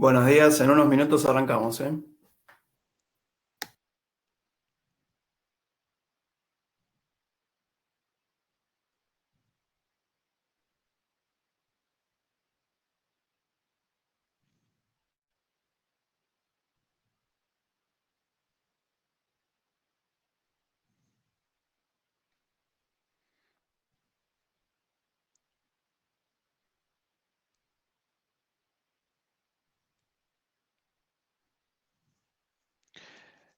Buenos días, en unos minutos arrancamos, ¿eh?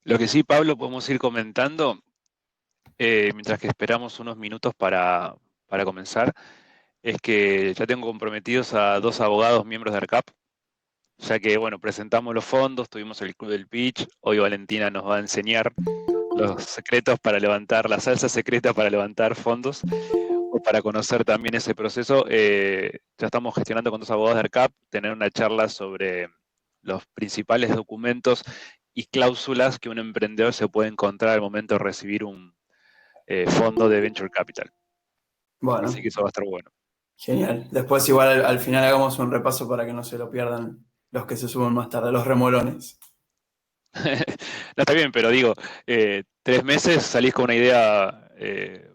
Lo que sí, Pablo, podemos ir comentando, mientras que esperamos unos minutos para comenzar, es que ya tengo comprometidos a dos abogados miembros de ARCAP, ya que, bueno, presentamos los fondos, tuvimos el club del pitch, hoy Valentina nos va a enseñar los secretos para levantar, la salsa secreta para levantar fondos, o para conocer también ese proceso. Ya estamos gestionando con dos abogados de ARCAP, tener una charla sobre los principales documentos y cláusulas que un emprendedor se puede encontrar al momento de recibir un fondo de Venture Capital. Así Bueno, que eso va a estar bueno. genial. Después igual al final hagamos un repaso para que no se lo pierdan los que se suben más tarde, los remolones. No, está bien, pero digo, 3 meses salís con una idea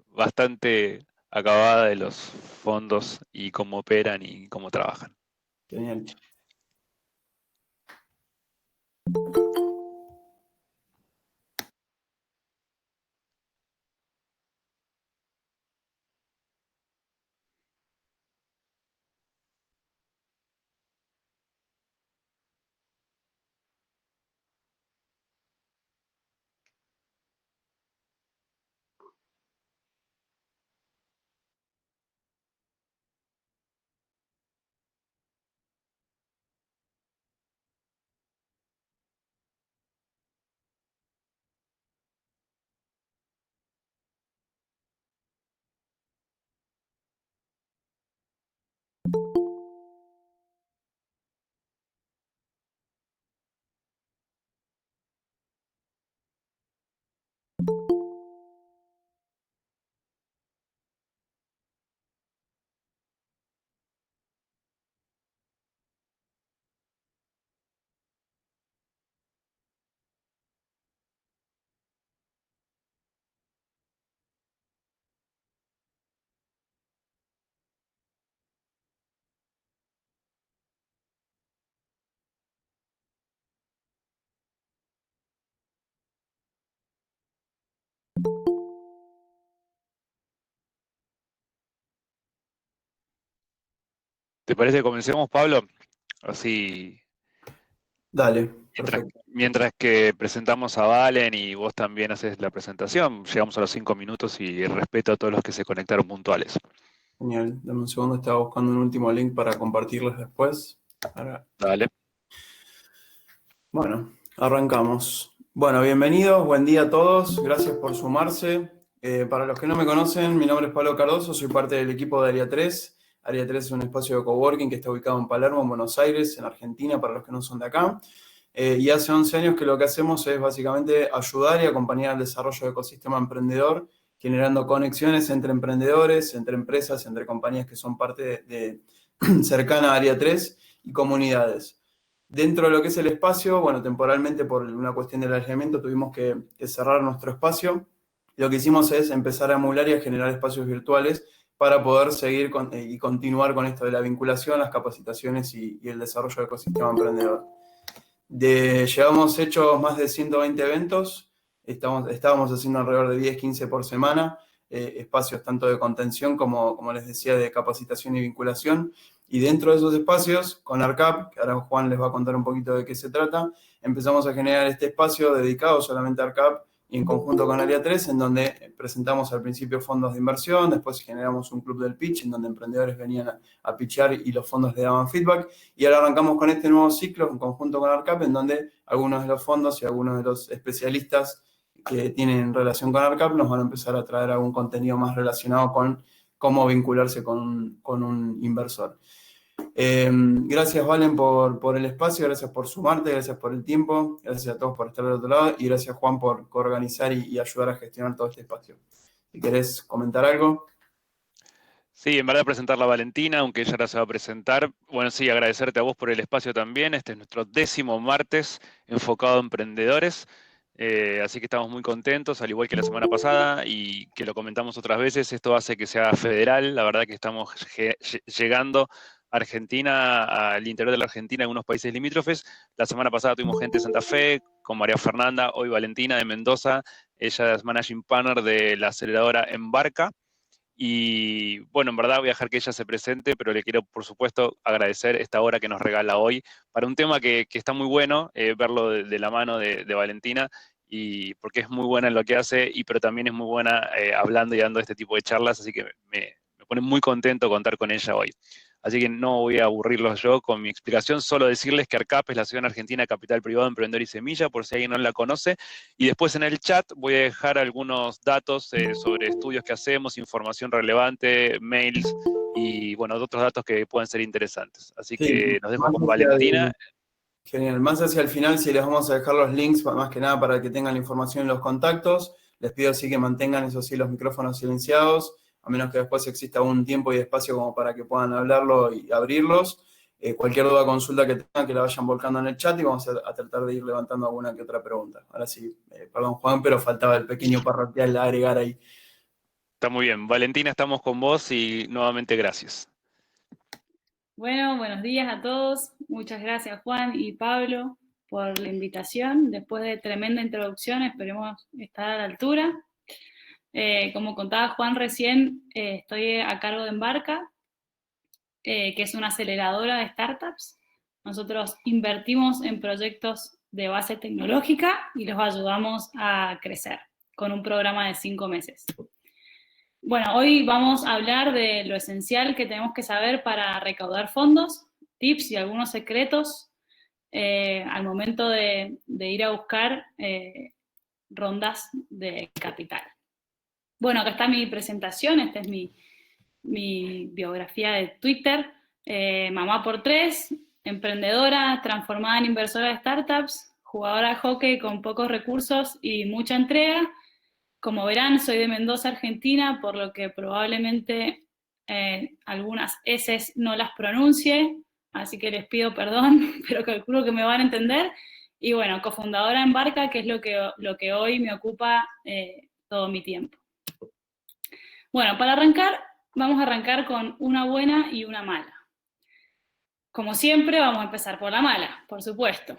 bastante acabada de los fondos y cómo operan y cómo trabajan. Genial. ¿Te parece que comencemos, Pablo? Así, Dale, mientras, perfecto. mientras que presentamos a Valen y vos también haces la presentación, llegamos a los 5 minutos y respeto a todos los que se conectaron puntuales. Genial. Dame un segundo, estaba buscando un último link para compartirles después. Dale. Bueno, arrancamos. Bueno, bienvenidos, buen día a todos, gracias por sumarse. Para los que no me conocen, mi nombre es Pablo Cardoso, soy parte del equipo de Área 3. Área 3 es un espacio de coworking que está ubicado en Palermo, en Buenos Aires, en Argentina, para los que no son de acá. Y hace 11 años que lo que hacemos es básicamente ayudar y acompañar al desarrollo del ecosistema emprendedor, generando conexiones entre emprendedores, entre empresas, entre compañías que son parte cercana a Área 3 y comunidades. Dentro de lo que es el espacio, bueno, temporalmente por una cuestión del aislamiento tuvimos que cerrar nuestro espacio. Lo que hicimos es empezar a emular y a generar espacios virtuales para poder seguir y continuar con esto de la vinculación, las capacitaciones y el desarrollo del ecosistema emprendedor. Llevamos hechos más de 120 eventos, estábamos haciendo alrededor de 10, 15 por semana, espacios tanto de contención como les decía, de capacitación y vinculación. Y dentro de esos espacios, con ARCAP, que ahora Juan les va a contar un poquito de qué se trata, empezamos a generar este espacio dedicado solamente a ARCAP y en conjunto con Área 3, en donde presentamos al principio fondos de inversión, después generamos un club del pitch, en donde emprendedores venían a pitchar y los fondos le daban feedback. Y ahora arrancamos con este nuevo ciclo en conjunto con ARCAP, en donde algunos de los fondos y algunos de los especialistas que tienen relación con ARCAP nos van a empezar a traer algún contenido más relacionado con cómo vincularse con un inversor. Gracias, Valen, por el espacio, gracias por sumarte, gracias por el tiempo, gracias a todos por estar del otro lado y gracias, Juan, por organizar y ayudar a gestionar todo este espacio. Si querés comentar algo. Sí, en verdad presentarla a Valentina, aunque ella ahora se va a presentar. Bueno, sí, agradecerte a vos por el espacio también. Este es nuestro 10º martes enfocado a emprendedores. Así que estamos muy contentos, al igual que la semana pasada, y que lo comentamos otras veces, esto hace que sea federal. La verdad que estamos llegando a Argentina, al interior de la Argentina, en algunos países limítrofes. La semana pasada tuvimos gente de Santa Fe, con María Fernanda, hoy Valentina de Mendoza. Ella es Managing Partner de la aceleradora Embarca. Y bueno, en verdad voy a dejar que ella se presente, pero le quiero, por supuesto, agradecer esta hora que nos regala hoy para un tema que está muy bueno, verlo de la mano de Valentina, y porque es muy buena en lo que hace, pero también es muy buena hablando y dando este tipo de charlas, así que me pone muy contento contar con ella hoy. Así que no voy a aburrirlos yo con mi explicación, solo decirles que ARCAP es la Asociación Argentina de Capital Privado, Emprendedor y Semilla, por si alguien no la conoce. Y después en el chat voy a dejar algunos datos sobre estudios que hacemos, información relevante, mails y bueno, otros datos que pueden ser interesantes. Así Sí, que nos dejo más con hacia Valentina. genial. Más hacia el final, si les vamos a dejar los links, más que nada para que tengan la información en los contactos. Les pido sí que mantengan, eso sí, los micrófonos silenciados, a menos que después exista un tiempo y espacio como para que puedan hablarlo y abrirlos. Cualquier duda o consulta que tengan, que la vayan volcando en el chat y vamos a tratar de ir levantando alguna que otra pregunta. Ahora sí, perdón Juan, pero faltaba el pequeño parroquial a agregar ahí. Está muy bien. Valentina, estamos con vos y nuevamente gracias. Bueno, buenos días a todos. Muchas gracias Juan y Pablo por la invitación. Después de tremenda introducción, esperemos estar a la altura. Como contaba Juan recién, estoy a cargo de Embarca, que es una aceleradora de startups. Nosotros invertimos en proyectos de base tecnológica y los ayudamos a crecer con un programa de 5 meses. Bueno, hoy vamos a hablar de lo esencial que tenemos que saber para recaudar fondos, tips y algunos secretos al momento de ir a buscar rondas de capital. Bueno, acá está mi presentación, esta es mi biografía de Twitter. Mamá por 3, emprendedora, transformada en inversora de startups, jugadora de hockey con pocos recursos y mucha entrega. Como verán, soy de Mendoza, Argentina, por lo que probablemente algunas S no las pronuncie, así que les pido perdón, pero calculo que me van a entender. Y bueno, cofundadora en Embarca, que es lo que hoy me ocupa todo mi tiempo. Bueno, para arrancar, vamos a arrancar con una buena y una mala. Como siempre, vamos a empezar por la mala, por supuesto.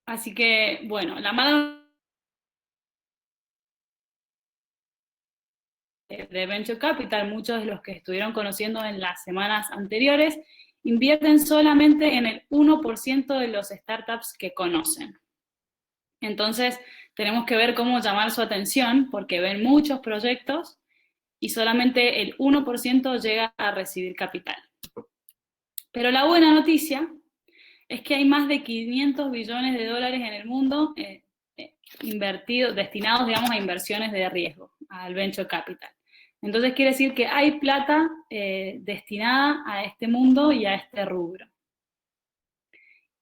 Así que, bueno, la mala de Venture Capital, muchos de los que estuvieron conociendo en las semanas anteriores, invierten solamente en el 1% de los startups que conocen. Entonces, tenemos que ver cómo llamar su atención, porque ven muchos proyectos y solamente el 1% llega a recibir capital. Pero la buena noticia es que hay más de 500 billones de dólares en el mundo invertidos, destinados, digamos, a inversiones de riesgo, al venture capital. Entonces quiere decir que hay plata destinada a este mundo y a este rubro.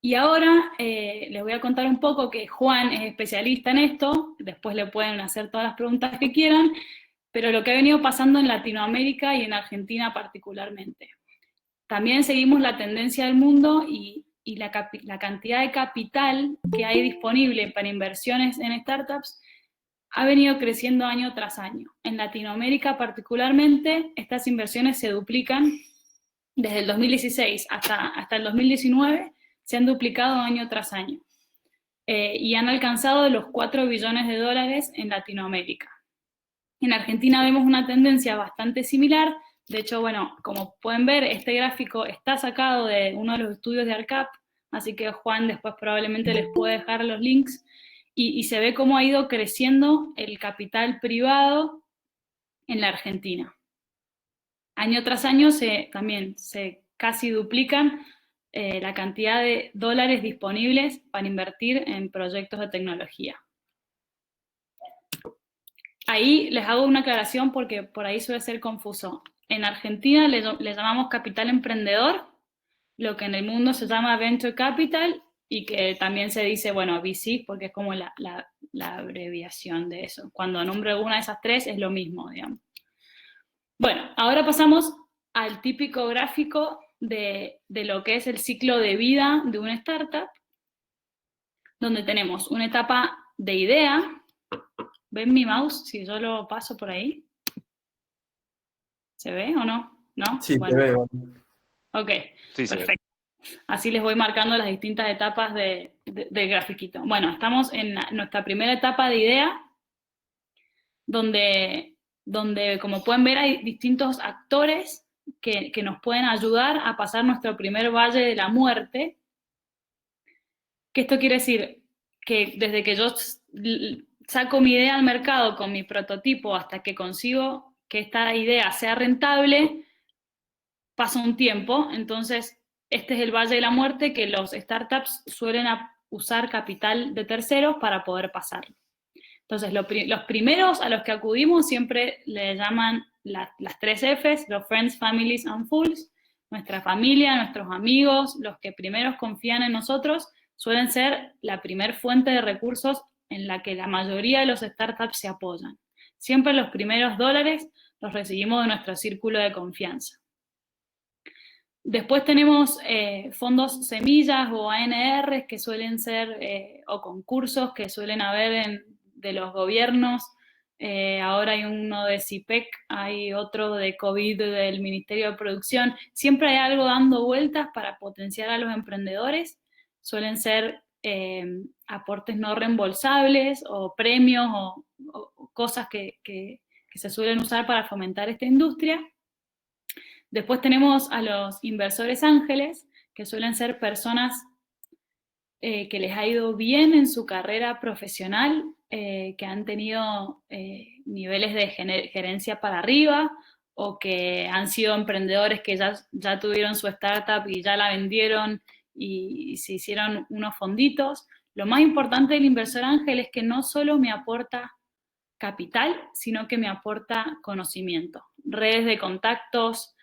Y ahora les voy a contar un poco que Juan es especialista en esto, después le pueden hacer todas las preguntas que quieran, pero lo que ha venido pasando en Latinoamérica y en Argentina particularmente. También seguimos la tendencia del mundo y la cantidad de capital que hay disponible para inversiones en startups ha venido creciendo año tras año. En Latinoamérica particularmente, estas inversiones se duplican desde el 2016 hasta el 2019, se han duplicado año tras año y han alcanzado los 4 billones de dólares en Latinoamérica. En Argentina vemos una tendencia bastante similar. De hecho, bueno, como pueden ver, este gráfico está sacado de uno de los estudios de ARCAP, así que Juan después probablemente les puede dejar los links, y se ve cómo ha ido creciendo el capital privado en la Argentina. Año tras año también se casi duplican la cantidad de dólares disponibles para invertir en proyectos de tecnología. Ahí les hago una aclaración porque por ahí suele ser confuso. En Argentina le llamamos capital emprendedor, lo que en el mundo se llama venture capital y que también se dice, bueno, VC, porque es como la abreviación de eso. Cuando nombro una de esas tres es lo mismo, digamos. Bueno, ahora pasamos al típico gráfico de lo que es el ciclo de vida de una startup, donde tenemos una etapa de idea. ¿Ven mi mouse si yo lo paso por ahí? ¿Se ve o no? ¿No? Sí, bueno. te veo. Ok, Sí, perfecto. Así les voy marcando las distintas etapas del grafiquito. Bueno, estamos en nuestra primera etapa de idea, donde como pueden ver hay distintos actores que nos pueden ayudar a pasar nuestro primer valle de la muerte. ¿Qué esto quiere decir? Que desde que yo saco mi idea al mercado con mi prototipo hasta que consigo que esta idea sea rentable, pasa un tiempo. Entonces, este es el valle de la muerte que los startups suelen usar capital de terceros para poder pasar. Entonces, los primeros a los que acudimos siempre le llaman las 3 Fs, los Friends, Families and Fools. Nuestra familia, nuestros amigos, los que primeros confían en nosotros, suelen ser la primer fuente de recursos en la que la mayoría de los startups se apoyan. Siempre los primeros $, los recibimos de nuestro círculo de confianza. Después tenemos fondos semillas o ANR que suelen ser, o concursos que suelen haber de los gobiernos. Ahora hay uno de CIPEC, hay otro de COVID del Ministerio de Producción. Siempre hay algo dando vueltas para potenciar a los emprendedores. Suelen ser aportes no reembolsables o premios o cosas que se suelen usar para fomentar esta industria. Después tenemos a los inversores ángeles, que suelen ser personas que les ha ido bien en su carrera profesional, que han tenido niveles de gerencia para arriba, o que han sido emprendedores que ya tuvieron su startup y ya la vendieron y se hicieron unos fonditos. Lo más importante del inversor ángel es que no solo me aporta capital, sino que me aporta conocimiento, redes de contactos,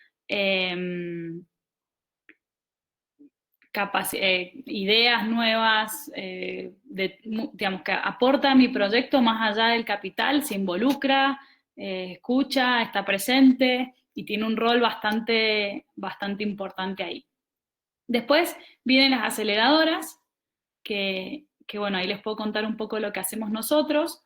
ideas nuevas, digamos que aporta a mi proyecto más allá del capital, se involucra, escucha, está presente y tiene un rol bastante importante ahí. Después vienen las aceleradoras, que bueno, ahí les puedo contar un poco lo que hacemos nosotros.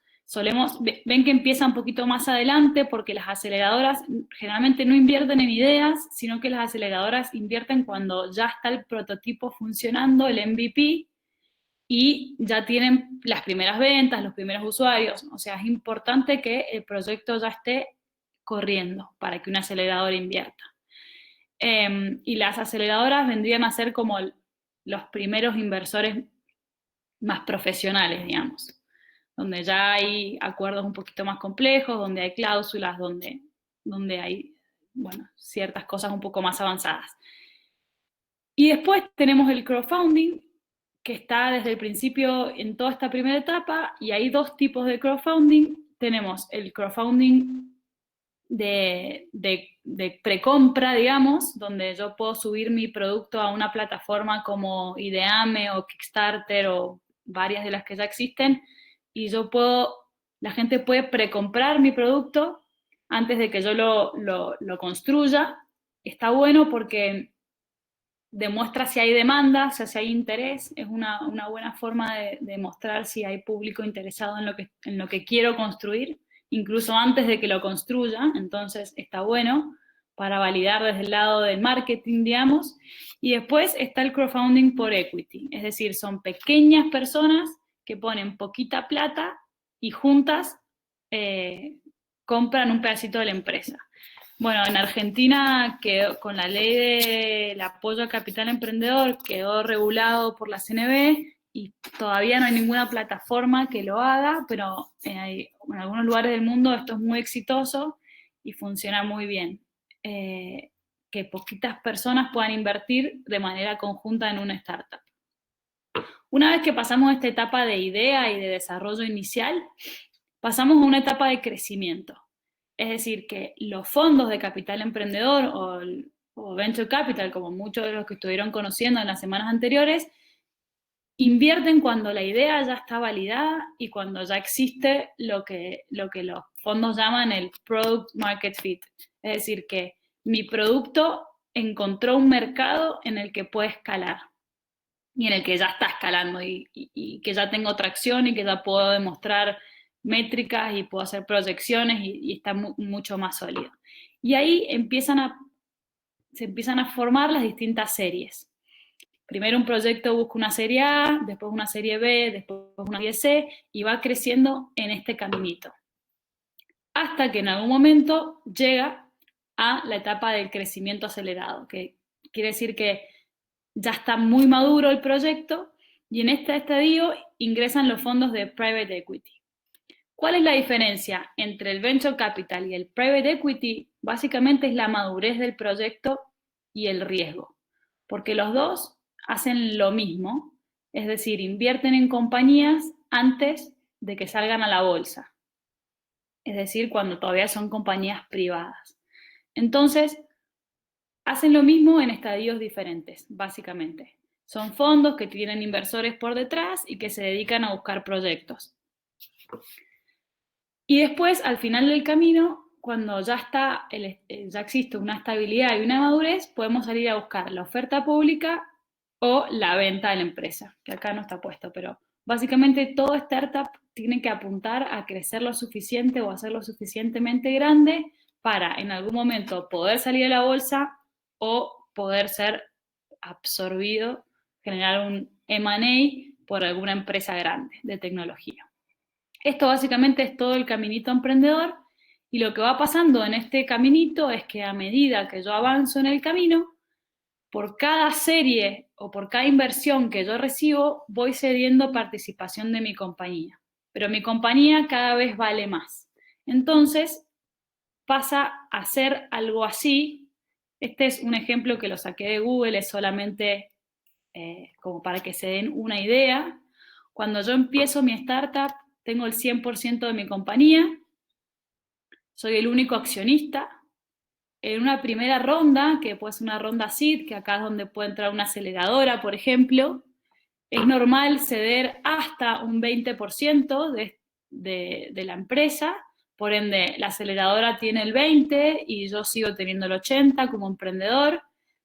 Ven que empieza un poquito más adelante porque las aceleradoras generalmente no invierten en ideas, sino que las aceleradoras invierten cuando ya está el prototipo funcionando, el MVP, y ya tienen las primeras ventas, los primeros usuarios. O sea, es importante que el proyecto ya esté corriendo para que una aceleradora invierta. Y las aceleradoras vendrían a ser como los primeros inversores más profesionales, digamos, donde ya hay acuerdos un poquito más complejos, donde hay cláusulas, donde hay, bueno, ciertas cosas un poco más avanzadas. Y después tenemos el crowdfunding, que está desde el principio en toda esta primera etapa, y hay 2 tipos de crowdfunding. Tenemos el crowdfunding de precompra, digamos, donde yo puedo subir mi producto a una plataforma como Ideame o Kickstarter o varias de las que ya existen, y la gente puede precomprar mi producto antes de que yo lo construya. Está bueno porque demuestra si hay demanda, o sea, si hay interés. Es una buena forma de mostrar si hay público interesado en lo que quiero construir, incluso antes de que lo construya. Entonces está bueno para validar desde el lado del marketing, digamos. Y después está el crowdfunding por equity, es decir, son pequeñas personas que ponen poquita plata y juntas compran un pedacito de la empresa. Bueno, en Argentina con la ley del apoyo al capital emprendedor quedó regulado por la CNB y todavía no hay ninguna plataforma que lo haga, pero en algunos lugares del mundo esto es muy exitoso y funciona muy bien. Que poquitas personas puedan invertir de manera conjunta en una startup. Una vez que pasamos esta etapa de idea y de desarrollo inicial, pasamos a una etapa de crecimiento. Es decir, que los fondos de capital emprendedor o venture capital, como muchos de los que estuvieron conociendo en las semanas anteriores, invierten cuando la idea ya está validada y cuando ya existe lo que los fondos llaman el Product Market Fit. Es decir, que mi producto encontró un mercado en el que puede escalar y en el que ya está escalando y que ya tengo tracción y que ya puedo demostrar métricas y puedo hacer proyecciones y está mucho más sólido. Y ahí se empiezan a formar las distintas series. Primero un proyecto busca una serie A, después una serie B, después una serie C, y va creciendo en este caminito. Hasta que en algún momento llega a la etapa del crecimiento acelerado, que quiere decir que ya está muy maduro el proyecto, y en este estadio ingresan los fondos de private equity. ¿Cuál es la diferencia entre el venture capital y el private equity? Básicamente es la madurez del proyecto y el riesgo, porque los dos hacen lo mismo, es decir, invierten en compañías antes de que salgan a la bolsa, es decir, cuando todavía son compañías privadas. Entonces, hacen lo mismo en estadios diferentes, básicamente. Son fondos que tienen inversores por detrás y que se dedican a buscar proyectos. Y después, al final del camino, cuando ya existe una estabilidad y una madurez, podemos salir a buscar la oferta pública o la venta de la empresa, que acá no está puesto, pero básicamente todo startup tiene que apuntar a crecer lo suficiente o a ser lo suficientemente grande para en algún momento poder salir a la bolsa o poder ser absorbido, generar un M&A por alguna empresa grande de tecnología. Esto básicamente es todo el caminito emprendedor, y lo que va pasando en este caminito es que a medida que yo avanzo en el camino, por cada serie o por cada inversión que yo recibo, voy cediendo participación de mi compañía. Pero mi compañía cada vez vale más. Entonces, pasa a ser algo así. Este es un ejemplo que lo saqué de Google, es solamente como para que se den una idea. Cuando yo empiezo mi startup, tengo el 100% de mi compañía, soy el único accionista. En una primera ronda, que puede ser una ronda seed, que acá es donde puede entrar una aceleradora, por ejemplo, es normal ceder hasta un 20% de la empresa, por ende la aceleradora tiene el 20% y yo sigo teniendo el 80% como emprendedor.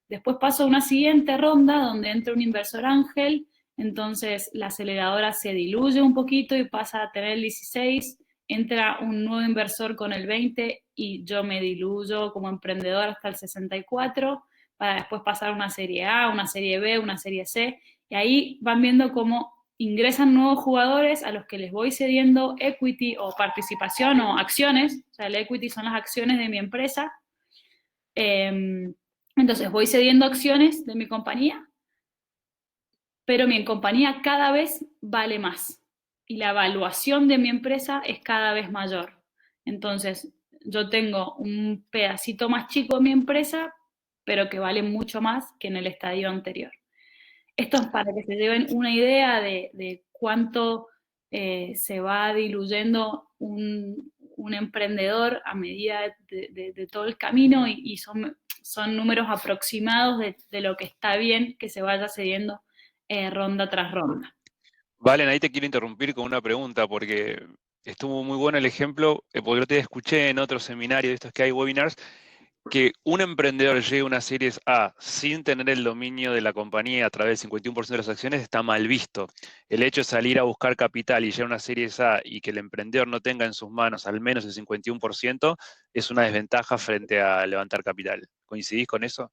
Después paso a una siguiente ronda donde entra un inversor ángel, entonces la aceleradora se diluye un poquito y pasa a tener el 16%, entra un nuevo inversor con el 20% y yo me diluyo como emprendedor hasta el 64%, para después pasar a una serie A, una serie B, una serie C, y ahí van viendo cómo ingresan nuevos jugadores a los que les voy cediendo equity o participación o acciones, o sea, el equity son las acciones de mi empresa. Entonces voy cediendo acciones de mi compañía, pero mi compañía cada vez vale más y la evaluación de mi empresa es cada vez mayor. Entonces yo tengo un pedacito más chico de mi empresa, pero que vale mucho más que en el estadio anterior. Esto es para que se lleven una idea de cuánto se va diluyendo un emprendedor a medida de todo el camino, y son números aproximados de lo que está bien que se vaya cediendo ronda tras ronda. Valen, ahí te quiero interrumpir con una pregunta, porque estuvo muy bueno el ejemplo, porque yo te escuché en otro seminario de estos que hay, webinars, que un emprendedor llegue a una series A sin tener el dominio de la compañía a través del 51% de las acciones está mal visto. El hecho de salir a buscar capital y llegar a una series A y que el emprendedor no tenga en sus manos al menos el 51% es una desventaja frente a levantar capital. ¿Coincidís con eso?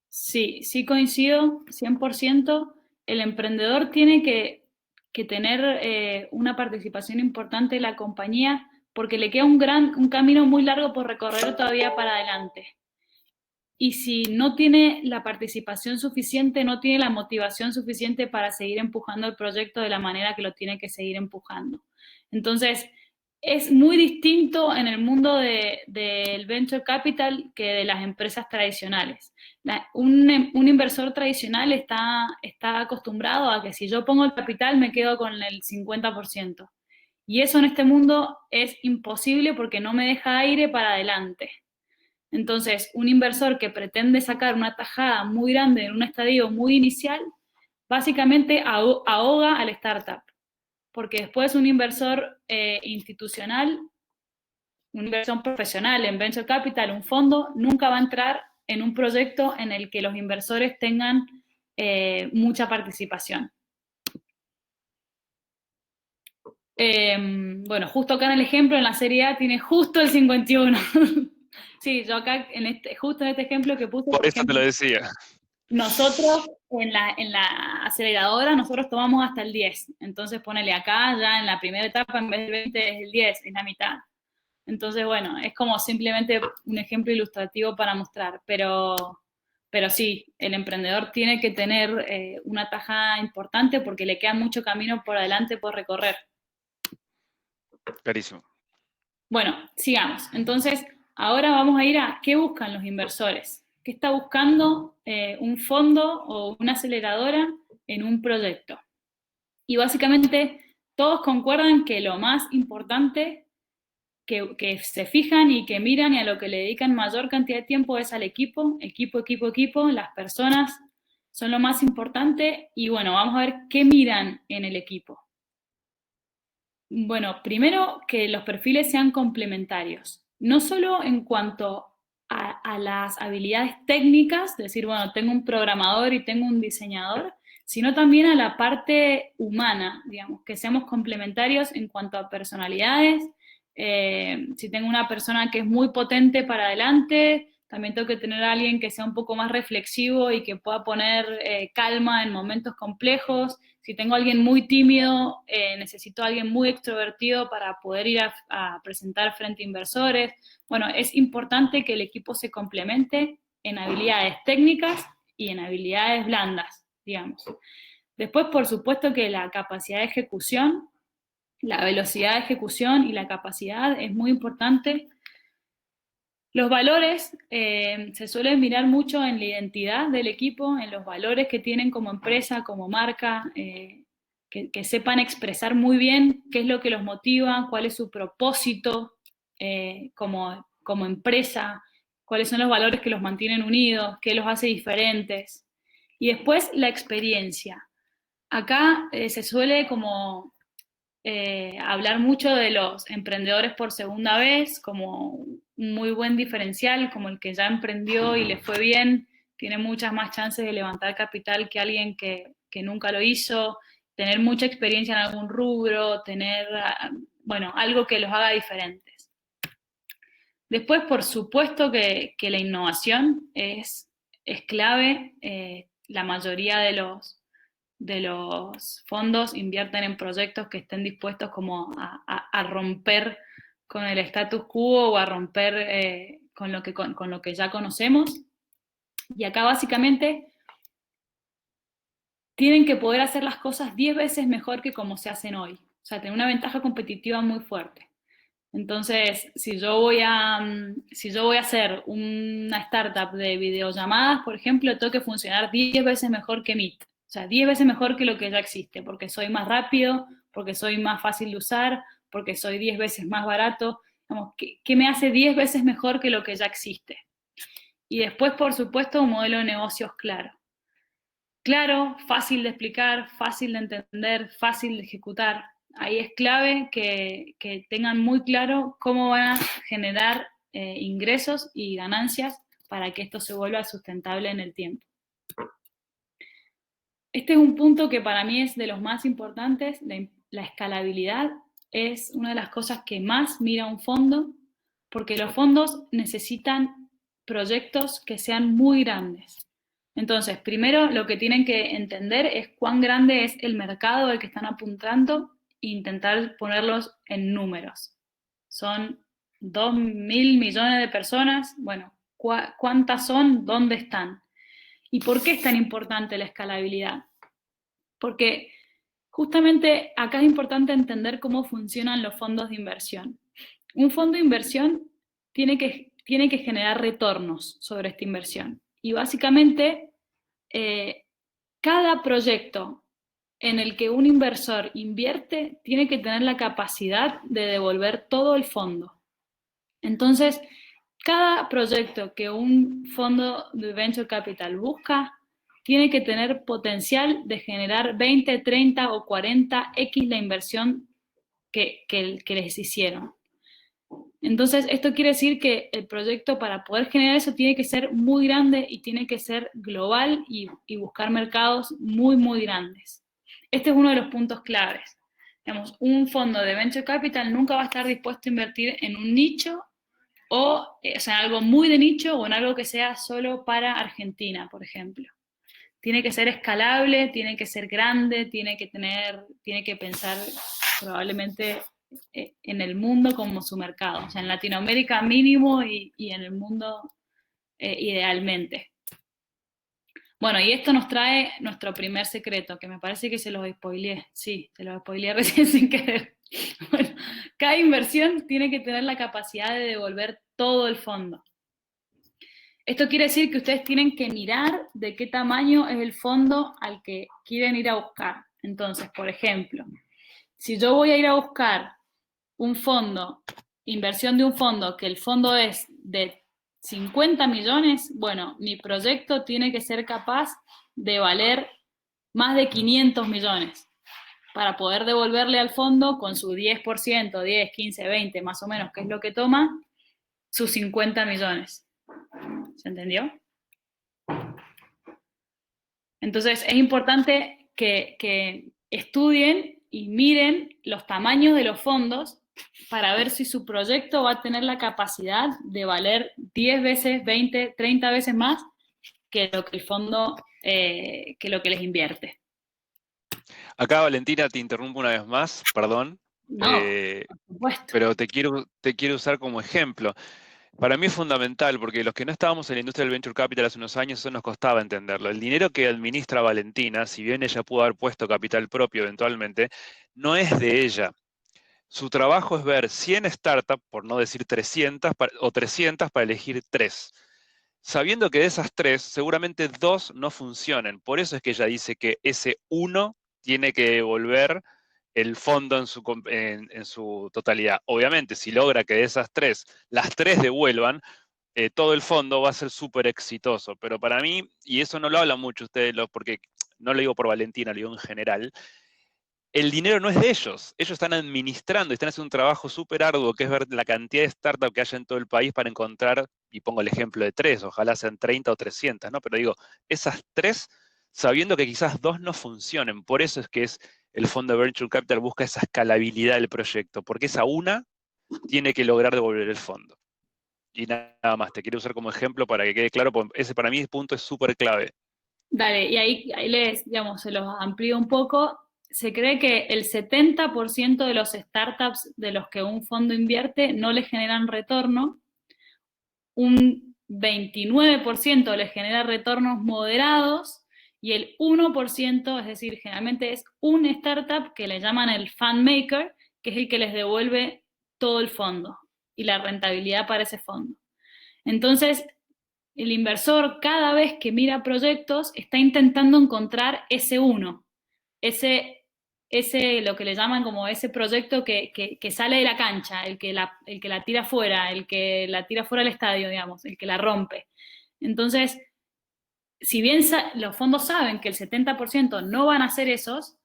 Sí coincido 100%. El emprendedor tiene que tener una participación importante en la compañía porque le queda un camino muy largo por recorrer todavía para adelante. Y si no tiene la participación suficiente, no tiene la motivación suficiente para seguir empujando el proyecto de la manera que lo tiene que seguir empujando. Entonces, es muy distinto en el mundo del venture capital que de las empresas tradicionales. Un inversor tradicional está acostumbrado a que si yo pongo el capital me quedo con el 50%. Y eso en este mundo es imposible porque no me deja aire para adelante. Entonces, un inversor que pretende sacar una tajada muy grande en un estadio muy inicial, básicamente ahoga al startup. porque después un inversor institucional, una inversión profesional en Venture Capital, un fondo, nunca va a entrar en un proyecto en el que los inversores tengan mucha participación. Bueno, justo acá en el ejemplo, en la serie A, tiene justo el 51. Sí, yo acá, justo en este ejemplo que puse, Por eso te lo decía. nosotros en la aceleradora, nosotros tomamos hasta el 10. Entonces ponele acá, ya en la primera etapa, en vez del 20 es el 10, es la mitad. Entonces, bueno, es como simplemente un ejemplo ilustrativo para mostrar, pero sí, el emprendedor tiene que tener una tajada importante porque le queda mucho camino por adelante por recorrer. Clarísimo. Bueno, sigamos. Entonces, ahora vamos a ir a qué buscan los inversores. ¿Qué está buscando un fondo o una aceleradora en un proyecto? Y básicamente todos concuerdan que lo más importante que se fijan y que miran y a lo que le dedican mayor cantidad de tiempo es al equipo, las personas son lo más importante y bueno, vamos a ver qué miran en el equipo. Bueno, primero que los perfiles sean complementarios, no solo en cuanto a las habilidades técnicas, decir, bueno, tengo un programador y tengo un diseñador, sino también a la parte humana, digamos, que seamos complementarios en cuanto a personalidades. Si tengo una persona que es muy potente para adelante, también tengo que tener a alguien que sea un poco más reflexivo y que pueda poner calma en momentos complejos. Si tengo a alguien muy tímido, necesito a alguien muy extrovertido para poder ir a presentar frente a inversores. Bueno, es importante que el equipo se complemente en habilidades técnicas y en habilidades blandas, digamos. Después, por supuesto que la capacidad de ejecución, la velocidad de ejecución y la capacidad es muy importante. Los valores se suelen mirar mucho en la identidad del equipo, en los valores que tienen como empresa, como marca, que sepan expresar muy bien qué es lo que los motiva, cuál es su propósito como empresa, cuáles son los valores que los mantienen unidos, qué los hace diferentes. Y después la experiencia. Acá se suele como hablar mucho de los emprendedores por segunda vez, como un muy buen diferencial, como el que ya emprendió y le fue bien, tiene muchas más chances de levantar capital que alguien que nunca lo hizo, tener mucha experiencia en algún rubro, tener, bueno, algo que los haga diferentes. Después, por supuesto que la innovación es clave. La mayoría de los fondos invierten en proyectos que estén dispuestos como a romper con el status quo o a romper con lo que ya conocemos. Y acá básicamente tienen que poder hacer las cosas 10 veces mejor que como se hacen hoy. O sea, tener una ventaja competitiva muy fuerte. Entonces, si yo voy a hacer una startup de videollamadas, por ejemplo, tengo que funcionar 10 veces mejor que Meet. O sea, 10 veces mejor que lo que ya existe, porque soy más rápido, porque soy más fácil de usar, porque soy 10 veces más barato. Digamos, ¿qué me hace 10 veces mejor que lo que ya existe? Y después, por supuesto, un modelo de negocios claro. Claro, fácil de explicar, fácil de entender, fácil de ejecutar. Ahí es clave que tengan muy claro cómo van a generar ingresos y ganancias para que esto se vuelva sustentable en el tiempo. Este es un punto que para mí es de los más importantes. La escalabilidad es una de las cosas que más mira un fondo, porque los fondos necesitan proyectos que sean muy grandes. Entonces, primero lo que tienen que entender es cuán grande es el mercado al que están apuntando e intentar ponerlos en números. Son 2.000 millones de personas. Bueno, ¿cuántas son? ¿Dónde están? ¿Y por qué es tan importante la escalabilidad? Porque justamente acá es importante entender cómo funcionan los fondos de inversión. Un fondo de inversión tiene que generar retornos sobre esta inversión. Y básicamente, cada proyecto en el que un inversor invierte tiene que tener la capacidad de devolver todo el fondo. Entonces, cada proyecto que un fondo de venture capital busca tiene que tener potencial de generar 20, 30 o 40x la inversión que les hicieron. Entonces, esto quiere decir que el proyecto, para poder generar eso, tiene que ser muy grande y tiene que ser global y buscar mercados muy, muy grandes. Este es uno de los puntos claves. Digamos, un fondo de Venture Capital nunca va a estar dispuesto a invertir en un nicho o sea, algo muy de nicho o en algo que sea solo para Argentina, por ejemplo. Tiene que ser escalable, tiene que ser grande, tiene que pensar probablemente en el mundo como su mercado. O sea, en Latinoamérica mínimo y en el mundo idealmente. Bueno, y esto nos trae nuestro primer secreto, que me parece que se los spoileé. Sí, se los spoileé recién sin querer. Bueno, cada inversión tiene que tener la capacidad de devolver todo el fondo. Esto quiere decir que ustedes tienen que mirar de qué tamaño es el fondo al que quieren ir a buscar. Entonces, por ejemplo, si yo voy a ir a buscar un fondo, inversión de un fondo, que el fondo es de 50 millones, bueno, mi proyecto tiene que ser capaz de valer más de 500 millones para poder devolverle al fondo con su 10%, 10, 15, 20, más o menos, que es lo que toma, sus 50 millones. ¿Se entendió? Entonces, es importante que estudien y miren los tamaños de los fondos para ver si su proyecto va a tener la capacidad de valer 10 veces, 20, 30 veces más que lo que el fondo, que lo que les invierte. Acá, Valentina, te interrumpo una vez más, perdón. No, por supuesto. Pero te quiero usar como ejemplo. Para mí es fundamental, porque los que no estábamos en la industria del Venture Capital hace unos años, eso nos costaba entenderlo. El dinero que administra Valentina, si bien ella pudo haber puesto capital propio eventualmente, no es de ella. Su trabajo es ver 100 startups, por no decir 300, o 300 para elegir 3. Sabiendo que de esas 3, seguramente 2 no funcionen. Por eso es que ella dice que ese 1 tiene que devolver el fondo en su totalidad. Obviamente, si logra que de esas 3, las 3 devuelvan, todo el fondo va a ser súper exitoso. Pero para mí, y eso no lo hablan mucho ustedes, porque no lo digo por Valentina, lo digo en general, el dinero no es de ellos. Ellos están administrando y están haciendo un trabajo súper arduo, que es ver la cantidad de startups que hay en todo el país para encontrar, y pongo el ejemplo de 3, ojalá sean 30 o 300, ¿no? Pero digo, esas 3, sabiendo que quizás 2 no funcionen. Por eso es que el fondo de Venture Capital busca esa escalabilidad del proyecto, porque esa una tiene que lograr devolver el fondo. Y nada más, te quiero usar como ejemplo para que quede claro, porque ese para mí el punto es súper clave. Dale, y ahí digamos, se los amplío un poco. Se cree que el 70% de los startups de los que un fondo invierte no le generan retorno, un 29% le genera retornos moderados y el 1%, es decir, generalmente es un startup que le llaman el fund maker, que es el que les devuelve todo el fondo y la rentabilidad para ese fondo. Entonces, el inversor cada vez que mira proyectos está intentando encontrar ese uno, ese lo que le llaman como ese proyecto que sale de la cancha, el que la tira fuera, el que la tira fuera del estadio, digamos, el que la rompe. Entonces, si bien los fondos saben que el 70% no van a ser esos,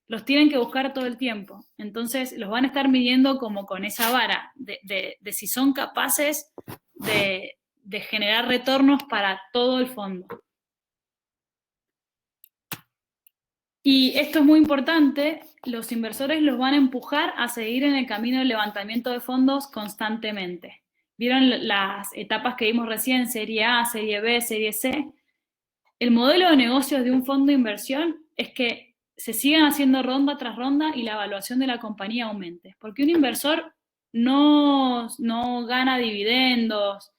los tienen que buscar todo el tiempo. Entonces, los van a estar midiendo como con esa vara de si son capaces de generar retornos para todo el fondo. Y esto es muy importante, los inversores los van a empujar a seguir en el camino del levantamiento de fondos constantemente. ¿Vieron las etapas que vimos recién? Serie A, Serie B, Serie C. El modelo de negocios de un fondo de inversión es que se sigan haciendo ronda tras ronda y la evaluación de la compañía aumente. Porque un inversor no gana dividendos,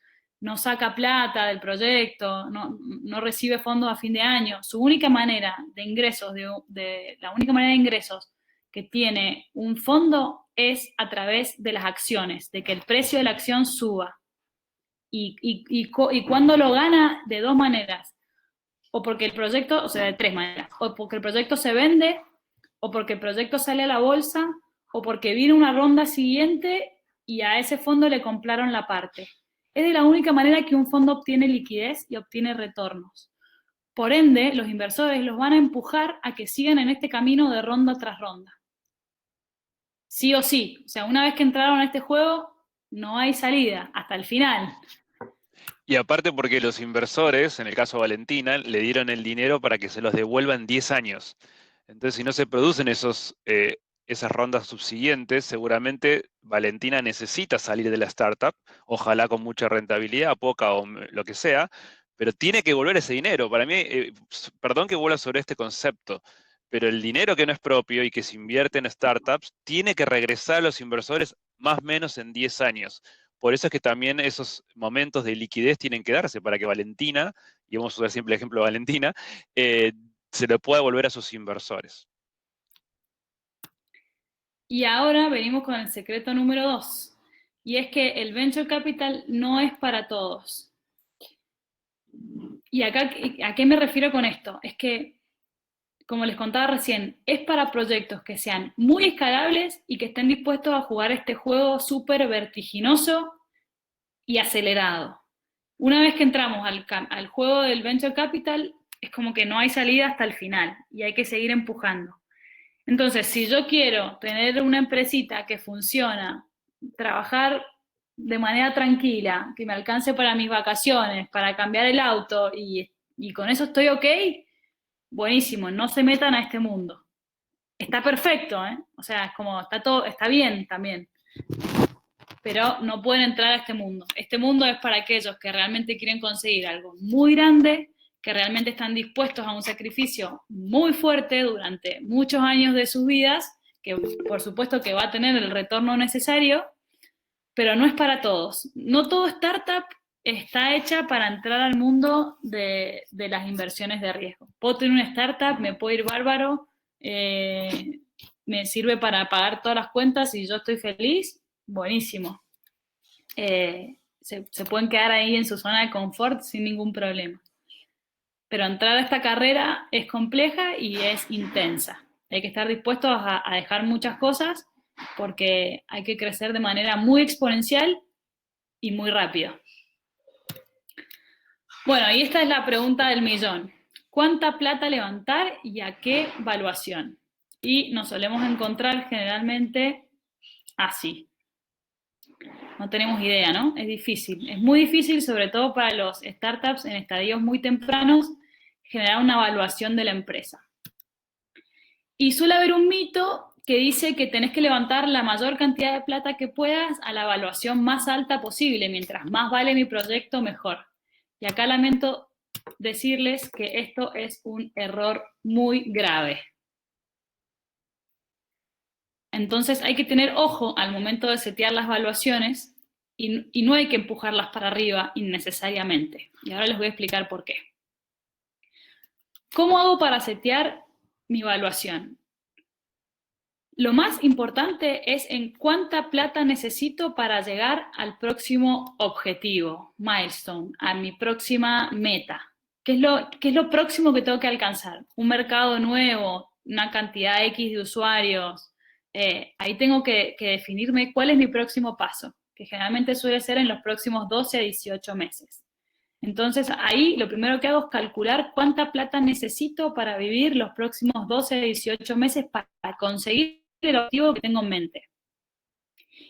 no saca plata del proyecto, no recibe fondos a fin de año. Su única manera de ingresos, la única manera de ingresos que tiene un fondo es a través de las acciones, de que el precio de la acción suba. Y cuando lo gana, de dos maneras. O porque el proyecto, o sea, de tres maneras. O porque el proyecto se vende, o porque el proyecto sale a la bolsa, o porque viene una ronda siguiente y a ese fondo le compraron la parte. Es de la única manera que un fondo obtiene liquidez y obtiene retornos. Por ende, los inversores los van a empujar a que sigan en este camino de ronda tras ronda. Sí o sí. O sea, una vez que entraron a este juego, no hay salida, hasta el final. Y aparte porque los inversores, en el caso de Valentina, le dieron el dinero para que se los devuelva en 10 años. Entonces, si no se producen esas rondas subsiguientes, seguramente Valentina necesita salir de la startup, ojalá con mucha rentabilidad, poca o lo que sea, pero tiene que volver ese dinero. Para mí, perdón que vuelva sobre este concepto, pero el dinero que no es propio y que se invierte en startups tiene que regresar a los inversores más o menos en 10 años. Por eso es que también esos momentos de liquidez tienen que darse para que Valentina, y vamos a usar siempre el ejemplo de Valentina, se lo pueda devolver a sus inversores. Y ahora venimos con el secreto número 2, y es que el venture capital no es para todos. ¿Y acá a qué me refiero con esto? Es que, como les contaba recién, es para proyectos que sean muy escalables y que estén dispuestos a jugar este juego súper vertiginoso y acelerado. Una vez que entramos al juego del venture capital, es como que no hay salida hasta el final y hay que seguir empujando. Entonces, si yo quiero tener una empresita que funciona, trabajar de manera tranquila, que me alcance para mis vacaciones, para cambiar el auto y con eso estoy ok, buenísimo, no se metan a este mundo. Está perfecto, ¿eh? O sea, es como, está bien también. Pero no pueden entrar a este mundo. Este mundo es para aquellos que realmente quieren conseguir algo muy grande, que realmente están dispuestos a un sacrificio muy fuerte durante muchos años de sus vidas, que por supuesto que va a tener el retorno necesario, pero no es para todos. No todo startup está hecha para entrar al mundo de las inversiones de riesgo. Puedo tener una startup, me puede ir bárbaro, me sirve para pagar todas las cuentas y yo estoy feliz, buenísimo. Se pueden quedar ahí en su zona de confort sin ningún problema. Pero entrar a esta carrera es compleja y es intensa. Hay que estar dispuestos a dejar muchas cosas porque hay que crecer de manera muy exponencial y muy rápido. Bueno, y esta es la pregunta del millón. ¿Cuánta plata levantar y a qué valuación? Y nos solemos encontrar generalmente así. No tenemos idea, ¿no? Es difícil. Es muy difícil, sobre todo para los startups en estadios muy tempranos, generar una evaluación de la empresa. Y suele haber un mito que dice que tenés que levantar la mayor cantidad de plata que puedas a la evaluación más alta posible. Mientras más vale mi proyecto, mejor. Y acá lamento decirles que esto es un error muy grave. Entonces hay que tener ojo al momento de setear las valuaciones y no hay que empujarlas para arriba innecesariamente. Y ahora les voy a explicar por qué. ¿Cómo hago para setear mi evaluación? Lo más importante es en cuánta plata necesito para llegar al próximo objetivo, milestone, a mi próxima meta. ¿Qué es lo próximo que tengo que alcanzar? Un mercado nuevo, una cantidad X de usuarios. Ahí tengo que definirme cuál es mi próximo paso, que generalmente suele ser en los próximos 12 a 18 meses. Entonces, ahí lo primero que hago es calcular cuánta plata necesito para vivir los próximos 12 a 18 meses para conseguir el objetivo que tengo en mente.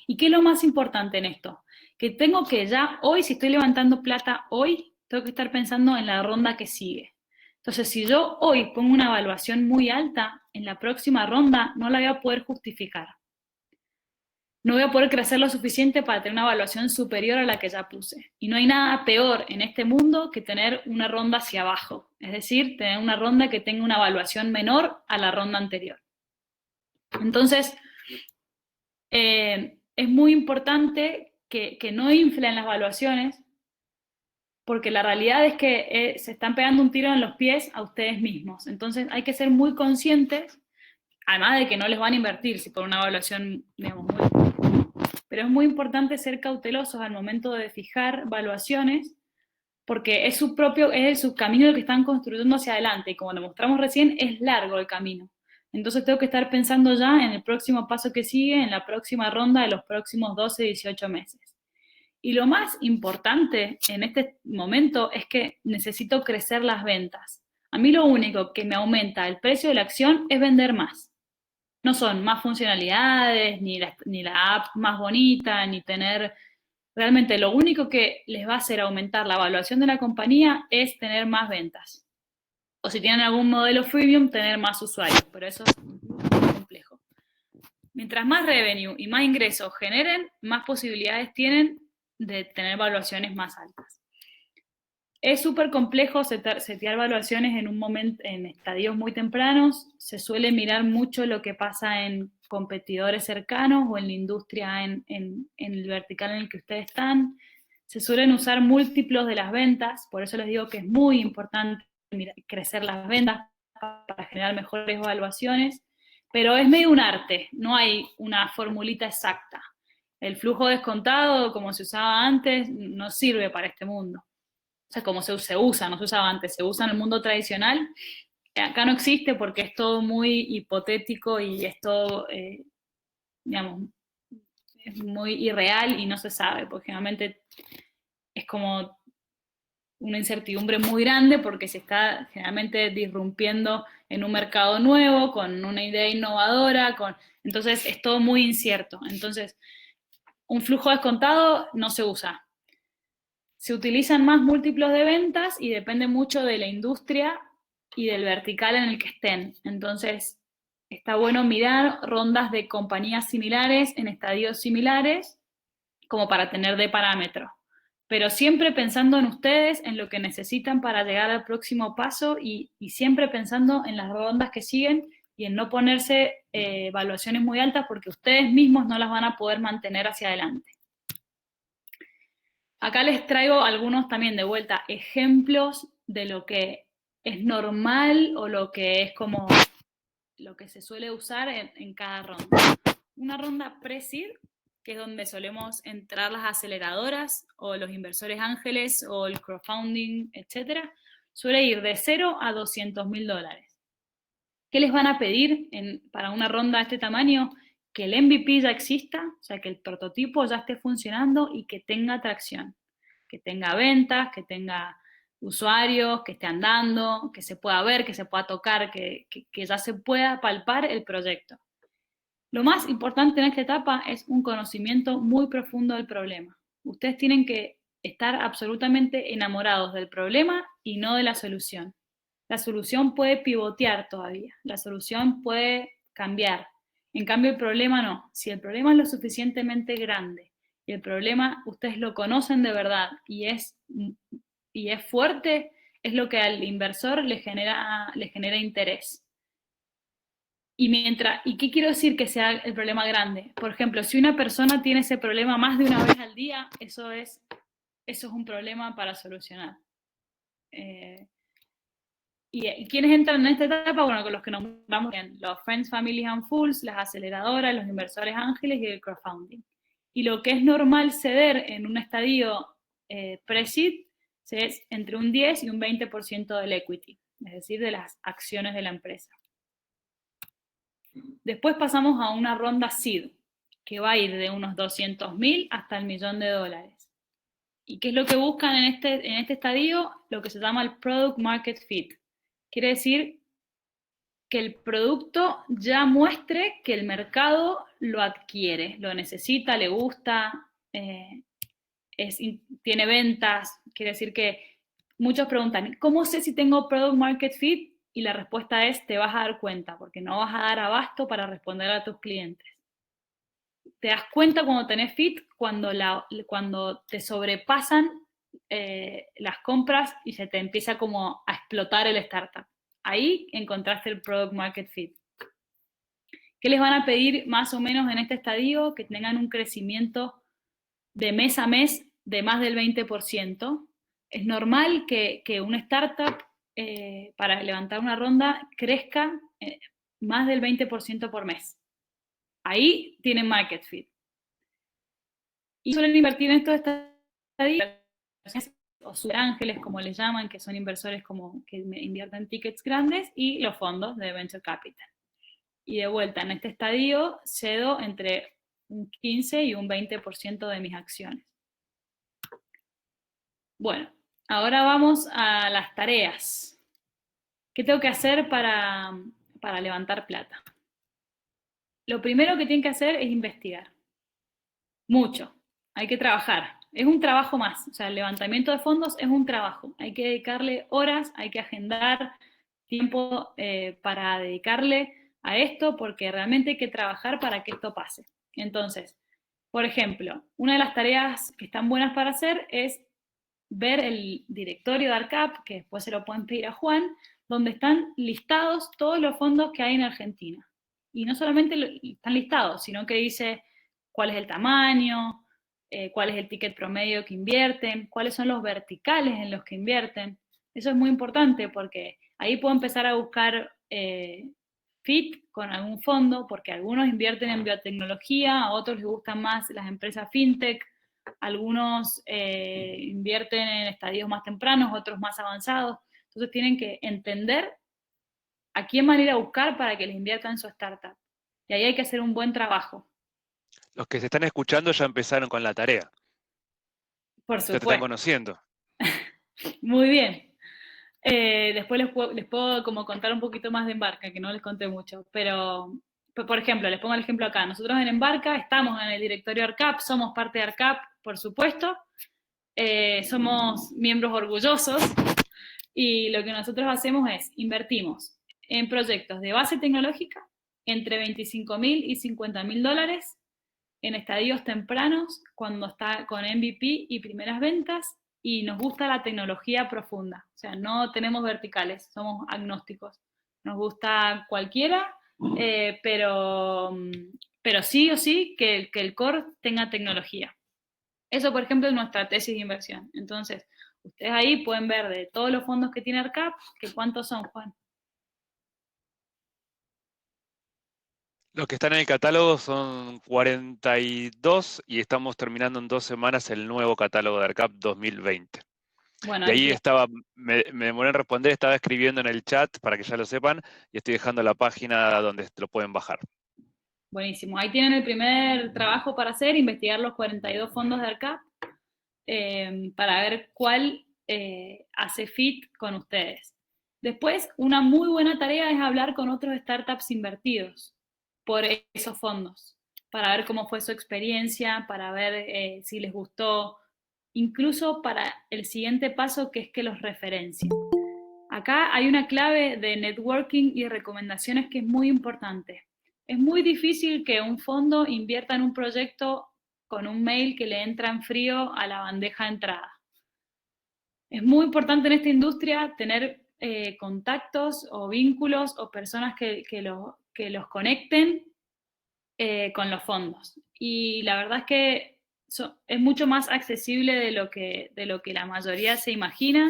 ¿Y qué es lo más importante en esto? Que tengo que ya hoy, si estoy levantando plata hoy, tengo que estar pensando en la ronda que sigue. Entonces, si yo hoy pongo una evaluación muy alta, en la próxima ronda no la voy a poder justificar. No voy a poder crecer lo suficiente para tener una evaluación superior a la que ya puse. Y no hay nada peor en este mundo que tener una ronda hacia abajo. Es decir, tener una ronda que tenga una evaluación menor a la ronda anterior. Entonces, es muy importante que no inflen las evaluaciones, porque la realidad es que se están pegando un tiro en los pies a ustedes mismos. Entonces, hay que ser muy conscientes, además de que no les van a invertir si por una evaluación, digamos, muy... Pero es muy importante ser cautelosos al momento de fijar evaluaciones, porque es su camino el que están construyendo hacia adelante, y como demostramos recién, es largo el camino. Entonces tengo que estar pensando ya en el próximo paso que sigue, en la próxima ronda de los próximos 12, 18 meses. Y lo más importante en este momento es que necesito crecer las ventas. A mí lo único que me aumenta el precio de la acción es vender más. No son más funcionalidades, ni la app más bonita, ni tener... Realmente lo único que les va a hacer aumentar la evaluación de la compañía es tener más ventas. O si tienen algún modelo freemium, tener más usuarios, pero eso es muy complejo. Mientras más revenue y más ingresos generen, más posibilidades tienen de tener evaluaciones más altas. Es súper complejo setear evaluaciones en un momento, en estadios muy tempranos. Se suele mirar mucho lo que pasa en competidores cercanos o en la industria, en el vertical en el que ustedes están. Se suelen usar múltiplos de las ventas, por eso les digo que es muy importante crecer las ventas para generar mejores evaluaciones, pero es medio un arte, no hay una formulita exacta. El flujo descontado, como se usaba antes, no sirve para este mundo. O sea, como se usa, no se usaba antes, se usa en el mundo tradicional. Acá no existe porque es todo muy hipotético y es todo, digamos, es muy irreal y no se sabe, porque generalmente es como una incertidumbre muy grande porque se está generalmente disrumpiendo en un mercado nuevo, con una idea innovadora, entonces es todo muy incierto. Entonces, un flujo descontado no se usa. Se utilizan más múltiplos de ventas y depende mucho de la industria y del vertical en el que estén. Entonces, está bueno mirar rondas de compañías similares en estadios similares como para tener de parámetro. Pero siempre pensando en ustedes, en lo que necesitan para llegar al próximo paso y siempre pensando en las rondas que siguen y en no ponerse evaluaciones muy altas porque ustedes mismos no las van a poder mantener hacia adelante. Acá les traigo algunos también de vuelta ejemplos de lo que es normal o lo que es como lo que se suele usar en cada ronda. Una ronda pre-seed, que es donde solemos entrar las aceleradoras o los inversores ángeles o el crowdfunding, etcétera, suele ir de 0 a $200.000. ¿Qué les van a pedir para una ronda de este tamaño? Que el MVP ya exista, o sea, que el prototipo ya esté funcionando y que tenga tracción, que tenga ventas, que tenga usuarios, que esté andando, que se pueda ver, que se pueda tocar, que ya se pueda palpar el proyecto. Lo más importante en esta etapa es un conocimiento muy profundo del problema. Ustedes tienen que estar absolutamente enamorados del problema y no de la solución. La solución puede pivotear todavía, la solución puede cambiar. En cambio, el problema no. Si el problema es lo suficientemente grande y el problema ustedes lo conocen de verdad y es fuerte, es lo que al inversor le genera interés. ¿Y qué quiero decir que sea el problema grande? Por ejemplo, si una persona tiene ese problema más de una vez al día, eso es un problema para solucionar. ¿Y quiénes entran en esta etapa? Bueno, con los que nombramos bien, los Friends, Family and Fools, las aceleradoras, los inversores ángeles y el crowdfunding. Y lo que es normal ceder en un estadio pre-seed es entre un 10 y un 20% del equity, es decir, de las acciones de la empresa. Después pasamos a una ronda seed, que va a ir de unos 200.000 hasta el $1.000.000. ¿Y qué es lo que buscan en este estadio? Lo que se llama el Product Market Fit. Quiere decir que el producto ya muestre que el mercado lo adquiere, lo necesita, le gusta, tiene ventas. Quiere decir que muchos preguntan, ¿cómo sé si tengo Product Market Fit? Y la respuesta es, te vas a dar cuenta, porque no vas a dar abasto para responder a tus clientes. Te das cuenta cuando tenés fit, cuando te sobrepasan las compras y se te empieza como a explotar el startup. Ahí encontraste el Product Market Fit. ¿Qué les van a pedir más o menos en este estadio? Que tengan un crecimiento de mes a mes de más del 20%. Es normal que una startup para levantar una ronda crezca más del 20% por mes. Ahí tienen market fit. Y suelen invertir en estos estadios o superángeles, como les llaman, que son inversores que invierten tickets grandes, y los fondos de Venture Capital. Y de vuelta, en este estadio cedo entre un 15 y un 20% de mis acciones. Bueno, ahora vamos a las tareas. ¿Qué tengo que hacer para levantar plata? Lo primero que tienen que hacer es investigar. Mucho. Hay que trabajar. Es un trabajo más. O sea, el levantamiento de fondos es un trabajo. Hay que dedicarle horas, hay que agendar tiempo para dedicarle a esto, porque realmente hay que trabajar para que esto pase. Entonces, por ejemplo, una de las tareas que están buenas para hacer es ver el directorio de ARCAP, que después se lo pueden pedir a Juan, donde están listados todos los fondos que hay en Argentina. Y no solamente están listados, sino que dice cuál es el tamaño, cuál es el ticket promedio que invierten, cuáles son los verticales en los que invierten. Eso es muy importante porque ahí puedo empezar a buscar fit con algún fondo, porque algunos invierten en biotecnología, a otros les gustan más las empresas fintech, algunos invierten en estadios más tempranos, otros más avanzados. Entonces tienen que entender a quién van a ir a buscar para que les inviertan en su startup. Y ahí hay que hacer un buen trabajo. Los que se están escuchando ya empezaron con la tarea. Por Ya te están supuesto. conociendo. Muy bien. Después les puedo como contar un poquito más de Embarca, que no les conté mucho. Pero, por ejemplo, les pongo el ejemplo acá. Nosotros en Embarca estamos en el directorio ARCAP, somos parte de ARCAP, por supuesto. Somos miembros orgullosos y lo que nosotros hacemos es invertimos en proyectos de base tecnológica entre 25.000 y 50.000 dólares en estadios tempranos cuando está con MVP y primeras ventas y nos gusta la tecnología profunda. O sea, no tenemos verticales, somos agnósticos. Nos gusta cualquiera, pero sí o sí que el core tenga tecnología. Eso, por ejemplo, es nuestra tesis de inversión. Entonces, ustedes ahí pueden ver de todos los fondos que tiene ARCAP, que cuántos son, Juan. Los que están en el catálogo son 42 y estamos terminando en 2 semanas el nuevo catálogo de ARCAP 2020. Bueno, Y ahí ahí estaba, me demoré en responder, estaba escribiendo en el chat para que ya lo sepan y estoy dejando la página donde lo pueden bajar. buenísimo. Ahí tienen el primer trabajo para hacer, investigar los 42 fondos de ARCAP para ver cuál hace fit con ustedes. Después, una muy buena tarea es hablar con otros startups invertidos por esos fondos, para ver cómo fue su experiencia, para ver si les gustó, incluso para el siguiente paso que es que los referencien. Acá hay una clave de networking y recomendaciones que es muy importante. Es muy difícil que un fondo invierta en un proyecto con un mail que le entra en frío a la bandeja de entrada. Es muy importante en esta industria tener contactos o vínculos o personas que los conecten con los fondos. Y la verdad es que es mucho más accesible de lo que la mayoría se imagina.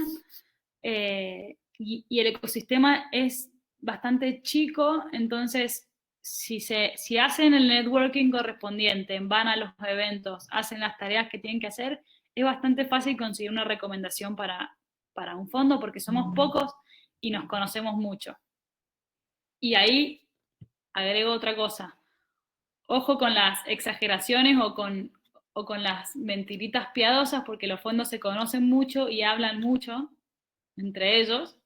Y el ecosistema es bastante chico, entonces si hacen el networking correspondiente, van a los eventos, hacen las tareas que tienen que hacer, es bastante fácil conseguir una recomendación para un fondo porque somos pocos y nos conocemos mucho. Y ahí agrego otra cosa. Ojo con las exageraciones o con las mentiritas piadosas porque los fondos se conocen mucho y hablan mucho entre ellos.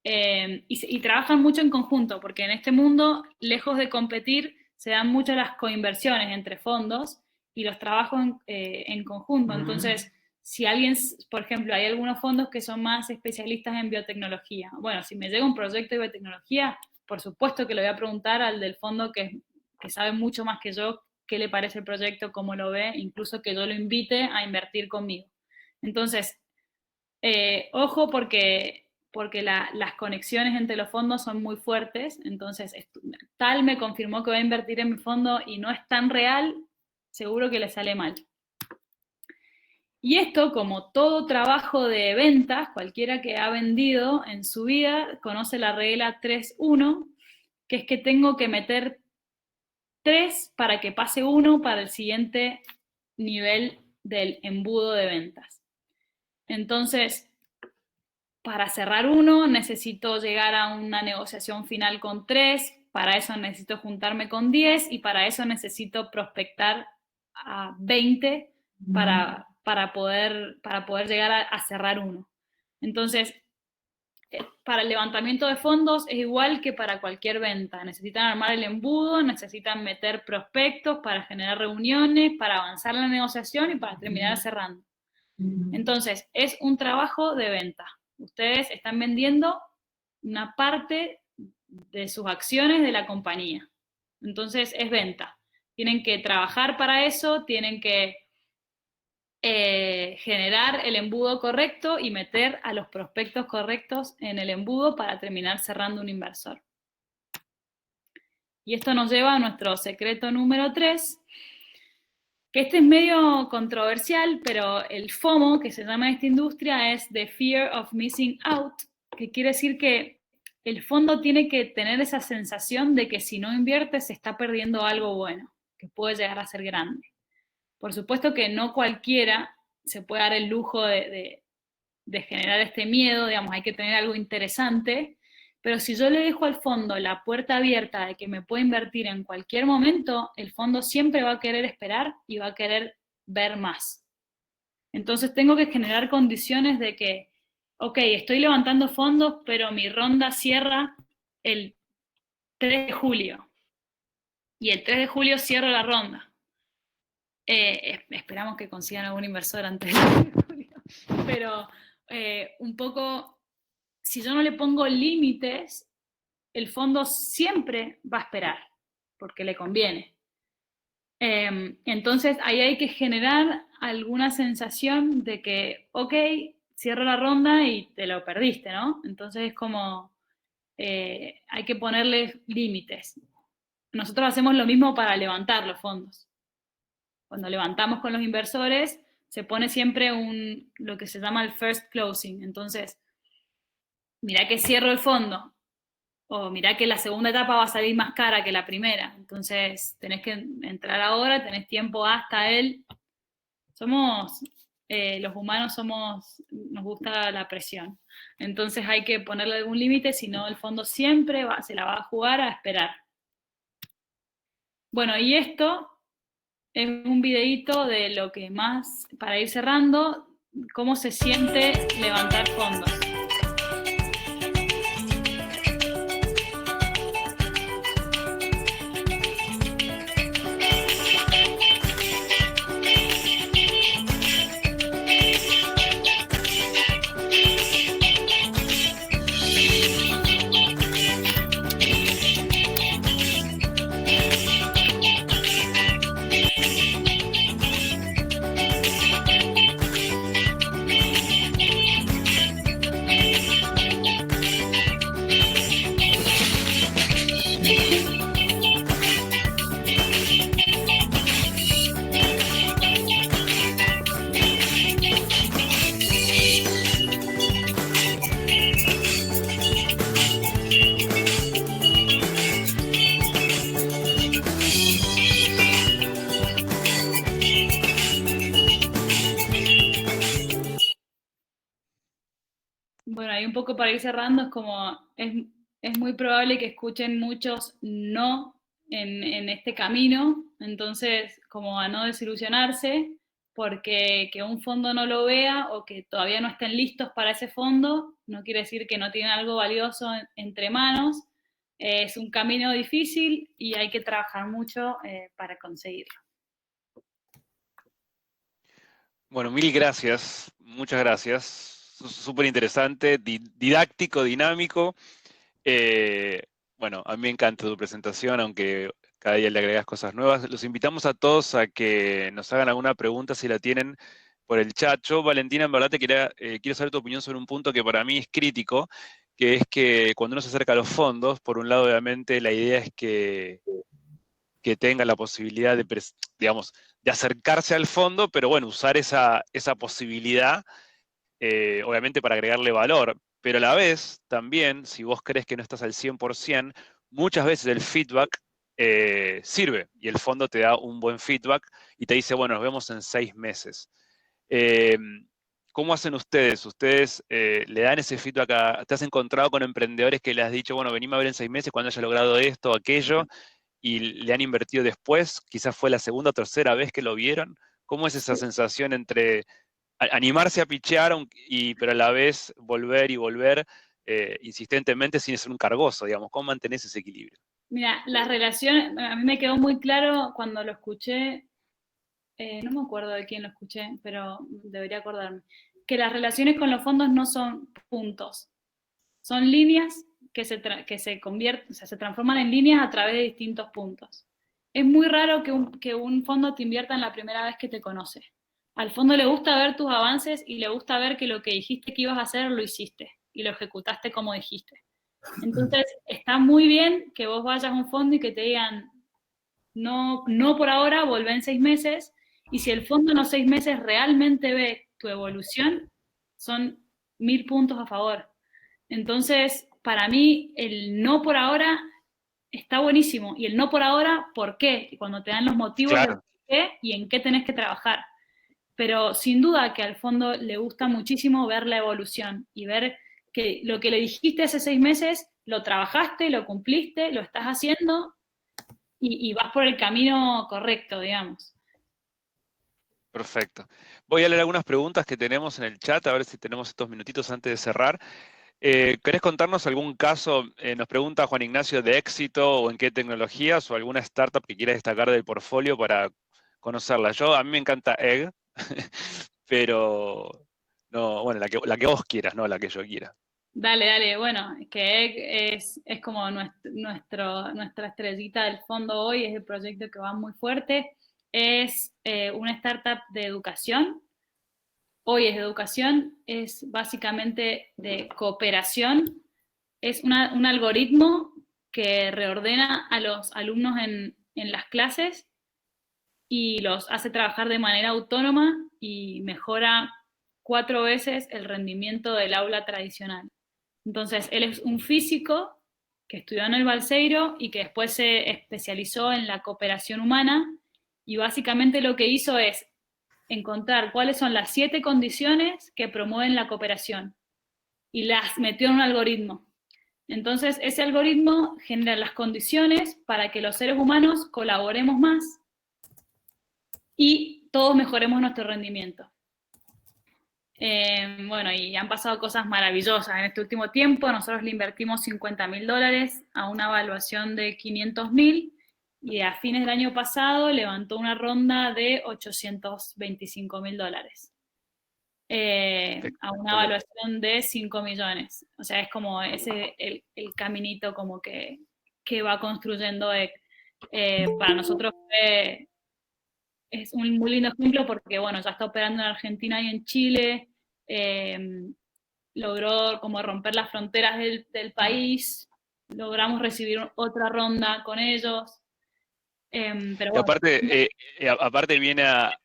Y trabajan mucho en conjunto, porque en este mundo, lejos de competir, se dan mucho las coinversiones entre fondos y los trabajos en conjunto. Entonces, si alguien, por ejemplo, hay algunos fondos que son más especialistas en biotecnología. Bueno, si me llega un proyecto de biotecnología, por supuesto que le voy a preguntar al del fondo que sabe mucho más que yo qué le parece el proyecto, cómo lo ve, incluso que yo lo invite a invertir conmigo. Entonces, ojo porque las conexiones entre los fondos son muy fuertes, entonces tal me confirmó que va a invertir en mi fondo y no es tan real, seguro que le sale mal. Y esto, como todo trabajo de ventas, cualquiera que ha vendido en su vida conoce la regla 3-1, que es que tengo que meter 3 para que pase 1 para el siguiente nivel del embudo de ventas. Entonces, para cerrar 1 necesito llegar a una negociación final con 3, para eso necesito juntarme con 10 y para eso necesito prospectar a 20 para poder llegar a cerrar 1. Entonces, para el levantamiento de fondos es igual que para cualquier venta. Necesitan armar el embudo, necesitan meter prospectos para generar reuniones, para avanzar la negociación y para terminar cerrando. Entonces, es un trabajo de venta. Ustedes están vendiendo una parte de sus acciones de la compañía. Entonces, es venta. Tienen que trabajar para eso, tienen que generar el embudo correcto y meter a los prospectos correctos en el embudo para terminar cerrando un inversor. Y esto nos lleva a nuestro secreto número 3, que este es medio controversial, pero el FOMO, que se llama en esta industria, es the fear of missing out, que quiere decir que el fondo tiene que tener esa sensación de que si no invierte se está perdiendo algo bueno, que puede llegar a ser grande. Por supuesto que no cualquiera se puede dar el lujo de generar este miedo, digamos, hay que tener algo interesante, pero si yo le dejo al fondo la puerta abierta de que me puede invertir en cualquier momento, el fondo siempre va a querer esperar y va a querer ver más. Entonces tengo que generar condiciones de que, ok, estoy levantando fondos, pero mi ronda cierra el 3 de julio. Y el 3 de julio cierro la ronda. Esperamos que consigan algún inversor antes de julio. Pero un poco, si yo no le pongo límites, el fondo siempre va a esperar, porque le conviene. Entonces ahí hay que generar alguna sensación de que, ok, cierro la ronda y te lo perdiste, ¿no? Entonces es como, hay que ponerle límites. Nosotros hacemos lo mismo para levantar los fondos. Cuando levantamos con los inversores, se pone siempre lo que se llama el first closing. Entonces, mirá que cierro el fondo, o mirá que la segunda etapa va a salir más cara que la primera. Entonces, tenés que entrar ahora, tenés tiempo hasta él. Los humanos nos gusta la presión. Entonces hay que ponerle algún límite, si no el fondo siempre se la va a jugar a esperar. Bueno, y esto es un videíto de lo que más, para ir cerrando, cómo se siente levantar fondos. Bueno, ahí un poco para ir cerrando, es como, es muy probable que escuchen muchos no en este camino, entonces como a no desilusionarse, porque que un fondo no lo vea o que todavía no estén listos para ese fondo, no quiere decir que no tienen algo valioso entre manos, es un camino difícil y hay que trabajar mucho para conseguirlo. Bueno, mil gracias, muchas gracias. Súper interesante, didáctico, dinámico. Bueno, a mí me encanta tu presentación, aunque cada día le agregas cosas nuevas. Los invitamos a todos a que nos hagan alguna pregunta si la tienen por el chat. Yo, Valentina, en verdad quiero saber tu opinión sobre un punto que para mí es crítico, que es que cuando uno se acerca a los fondos, por un lado, obviamente, la idea es que tenga la posibilidad de, digamos, de acercarse al fondo, pero bueno, usar esa posibilidad, obviamente para agregarle valor, pero a la vez también, si vos crees que no estás al 100%, muchas veces el feedback sirve, y el fondo te da un buen feedback y te dice, bueno, nos vemos en 6 meses. ¿Cómo hacen ustedes? ¿Ustedes le dan ese feedback te has encontrado con emprendedores que le has dicho, bueno, venime a ver en 6 meses cuando haya logrado esto o aquello, y le han invertido después? Quizás fue la segunda o tercera vez que lo vieron. ¿Cómo es esa sensación entre animarse a pichear, pero a la vez volver y volver insistentemente sin ser un cargoso, digamos. ¿Cómo mantenés ese equilibrio? Mira, las relaciones, a mí me quedó muy claro cuando lo escuché, no me acuerdo de quién lo escuché, pero debería acordarme, que las relaciones con los fondos no son puntos, son líneas que se convierten, o sea, se transforman en líneas a través de distintos puntos. Es muy raro que un fondo te invierta en la primera vez que te conoce. Al fondo le gusta ver tus avances y le gusta ver que lo que dijiste que ibas a hacer lo hiciste y lo ejecutaste como dijiste. Entonces, está muy bien que vos vayas a un fondo y que te digan, no, no por ahora, volvé en 6 meses, y si el fondo en los 6 meses realmente ve tu evolución, son 1000 puntos a favor. Entonces, para mí, el no por ahora está buenísimo, y el no por ahora, ¿por qué? Y cuando te dan los motivos de Claro. por qué y en qué tenés que trabajar. Pero sin duda que al fondo le gusta muchísimo ver la evolución y ver que lo que le dijiste hace 6 meses, lo trabajaste, lo cumpliste, lo estás haciendo y vas por el camino correcto, digamos. Perfecto. Voy a leer algunas preguntas que tenemos en el chat, a ver si tenemos estos minutitos antes de cerrar. ¿Querés contarnos algún caso? Nos pregunta Juan Ignacio, de éxito o en qué tecnologías o alguna startup que quieras destacar del portfolio para conocerla. A mí me encanta Egg, pero no, bueno, la que vos quieras, no la que yo quiera. Dale, dale, bueno, es que Egg es como nuestra estrellita del fondo hoy, es el proyecto que va muy fuerte. Es una startup de educación. Hoy es de educación, es básicamente de cooperación. Es un algoritmo que reordena a los alumnos en las clases y los hace trabajar de manera autónoma y mejora 4 veces el rendimiento del aula tradicional. Entonces, él es un físico que estudió en el Balseiro y que después se especializó en la cooperación humana, y básicamente lo que hizo es encontrar cuáles son las 7 condiciones que promueven la cooperación y las metió en un algoritmo. Entonces, ese algoritmo genera las condiciones para que los seres humanos colaboremos más y todos mejoremos nuestro rendimiento. Bueno, y han pasado cosas maravillosas en este último tiempo. Nosotros le invertimos $50.000 a una evaluación de 500.000, y a fines del año pasado levantó una ronda de $825.000 a una evaluación de 5 millones. O sea, es como ese el caminito como que va construyendo para nosotros es un muy lindo ejemplo porque, bueno, ya está operando en Argentina y en Chile, logró como romper las fronteras del país, logramos recibir otra ronda con ellos, pero Y bueno. aparte viene a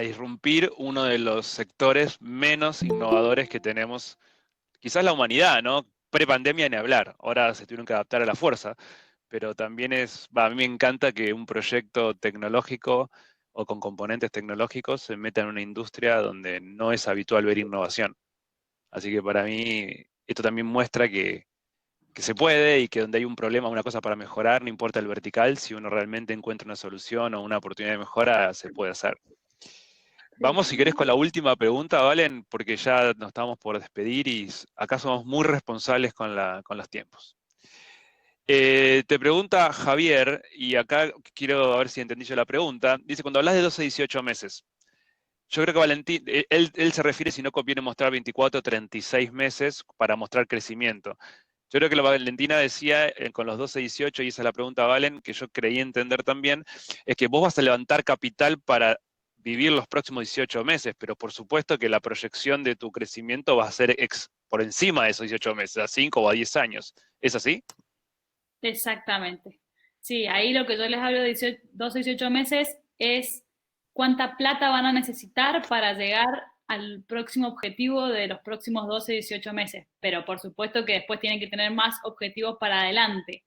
irrumpir uno de los sectores menos innovadores que tenemos, quizás la humanidad, ¿no? Pre-pandemia ni hablar, ahora se tuvieron que adaptar a la fuerza, pero también a mí me encanta que un proyecto tecnológico o con componentes tecnológicos se meta en una industria donde no es habitual ver innovación. Así que para mí esto también muestra que se puede y que donde hay un problema, una cosa para mejorar, no importa el vertical, si uno realmente encuentra una solución o una oportunidad de mejora, se puede hacer. Vamos, si querés, con la última pregunta, Valen, porque ya nos estamos por despedir y acá somos muy responsables con los tiempos. Te pregunta Javier, y acá quiero ver si entendí yo la pregunta. Dice, cuando hablas de 12 a 18 meses, yo creo que Valentín, él se refiere si no conviene mostrar 24 o 36 meses para mostrar crecimiento. Yo creo que la Valentina decía con los 12 a 18, y esa es la pregunta, Valen, que yo creí entender también, es que vos vas a levantar capital para vivir los próximos 18 meses, pero por supuesto que la proyección de tu crecimiento va a ser por encima de esos 18 meses, a 5 o a 10 años. ¿Es así? Exactamente. Sí, ahí lo que yo les hablo de 12 a 18 meses es cuánta plata van a necesitar para llegar al próximo objetivo de los próximos 12 a 18 meses. Pero por supuesto que después tienen que tener más objetivos para adelante.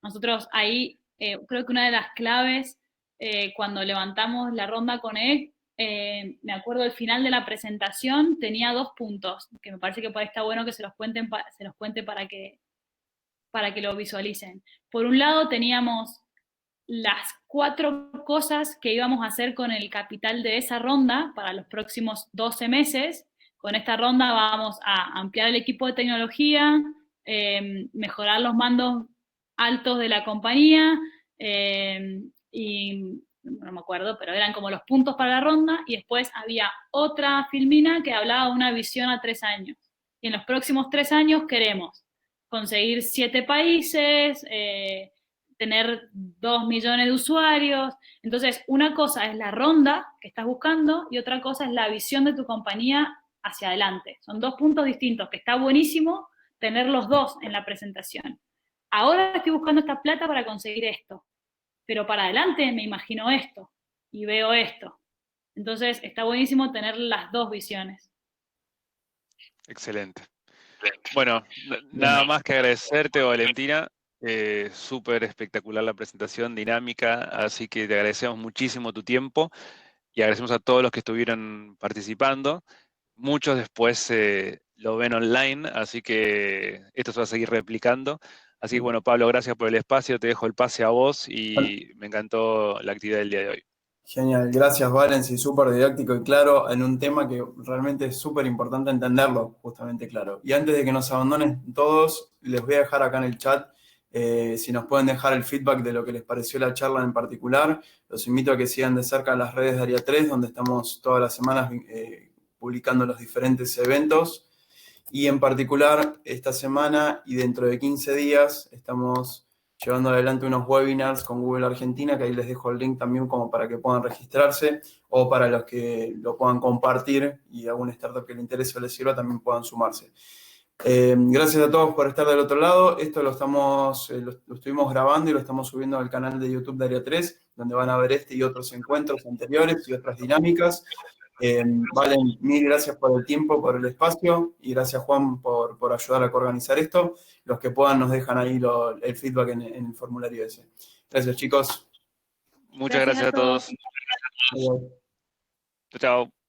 Nosotros ahí, creo que una de las claves, cuando levantamos la ronda con él, me acuerdo al final de la presentación, tenía 2 puntos, que me parece que por ahí está bueno que se los cuente para que lo visualicen. Por un lado teníamos las 4 cosas que íbamos a hacer con el capital de esa ronda para los próximos 12 meses, con esta ronda vamos a ampliar el equipo de tecnología, mejorar los mandos altos de la compañía, y no me acuerdo, pero eran como los puntos para la ronda, y después había otra filmina que hablaba de una visión a 3 años. Y en los próximos 3 años queremos conseguir 7 países, tener 2 millones de usuarios. Entonces, una cosa es la ronda que estás buscando y otra cosa es la visión de tu compañía hacia adelante. Son 2 puntos distintos, que está buenísimo tener los dos en la presentación. Ahora estoy buscando esta plata para conseguir esto, pero para adelante me imagino esto y veo esto. Entonces, está buenísimo tener las dos visiones. Excelente. Bueno, nada más que agradecerte, Valentina. Súper espectacular la presentación, dinámica, así que te agradecemos muchísimo tu tiempo y agradecemos a todos los que estuvieron participando. Muchos después lo ven online, así que esto se va a seguir replicando. Así que bueno, Pablo, gracias por el espacio, te dejo el pase a vos y me encantó la actividad del día de hoy. Genial, gracias Valen, sí, súper didáctico y claro en un tema que realmente es súper importante entenderlo, justamente claro. Y antes de que nos abandonen todos, les voy a dejar acá en el chat, si nos pueden dejar el feedback de lo que les pareció la charla en particular. Los invito a que sigan de cerca las redes de Área 3, donde estamos todas las semanas publicando los diferentes eventos. Y en particular, esta semana y dentro de 15 días estamos llevando adelante unos webinars con Google Argentina, que ahí les dejo el link también como para que puedan registrarse, o para los que lo puedan compartir y algún startup que le interese o les sirva también puedan sumarse. Gracias a todos por estar del otro lado. Esto lo estuvimos grabando y lo estamos subiendo al canal de YouTube de Área 3, donde van a ver este y otros encuentros anteriores y otras dinámicas. Valen, mil gracias por el tiempo, por el espacio, y gracias Juan por ayudar a organizar esto. Los que puedan nos dejan ahí el feedback en el formulario ese. Gracias chicos. Muchas gracias a todos. Adiós. Chao.